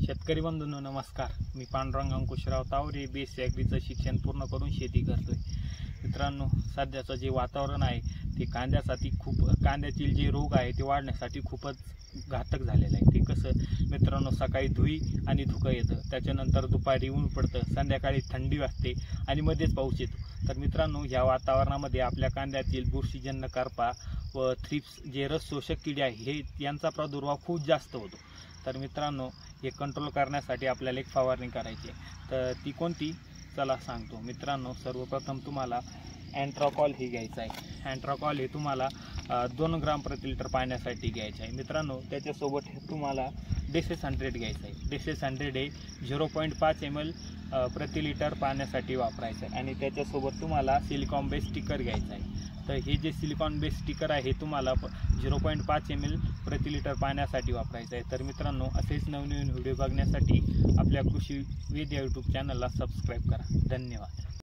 शेतकरी बंधूंनो नमस्कार. मी पांडुरंग अंकुशराव तावरे BSc ॲग्रीचं शिक्षण पूर्ण करून शेती करतोय. मित्रांनो, सध्याचं जे वातावरण आहे ते कांद्यातील जे रोग आहे ते वाढण्यासाठी खूपच घातक झालेलं आहे. ते कसं मित्रांनो, सकाळी धुई आणि धुकं येतं, त्याच्यानंतर दुपारी ऊन पडतं, संध्याकाळी थंडी वाजते आणि मध्येच पाऊस येतो. तर मित्रांनो, या वातावरणामध्ये आपल्या कांद्यातील बुरशीजन्य करपा व थ्रिप्स जे रस शोषक किडे आहे यांचा प्रादुर्भाव खूप जास्त होतो. तर मित्रांनो, हे कंट्रोल करण्यासाठी आपल्याला एक फवारणी करायची आहे. तर ती कोणती चला सांगतो. मित्रांनो, सर्वप्रथम तुम्हाला अँट्राकॉल हे घ्यायचं आहे. अँट्राकॉल हे तुम्हाला 2 ग्राम प्रति लिटर पाण्यासाठी घ्यायचं आहे. मित्रांनो, त्याच्यासोबत तुम्हाला डेसेस 100 घ्यायचं आहे. डेसेस 100 हे 0.5 ml प्रति लिटर पाण्यासाठी वापरायचं आहे. आणि त्याच्यासोबत तुम्हाला सिलिकॉन बेस स्टिकर घ्यायचं आहे. तर हे जे सिलिकॉन बेस स्टिकर आहे हे तुम्हाला 0.5 ml प्रति लिटर पाण्यासाठी वापरायचं आहे. तर मित्रांनो, असेच नवनवीन व्हिडिओ बघण्यासाठी आपल्या कृषी वेद या यूट्यूब चॅनलला सबस्क्राईब करा. धन्यवाद.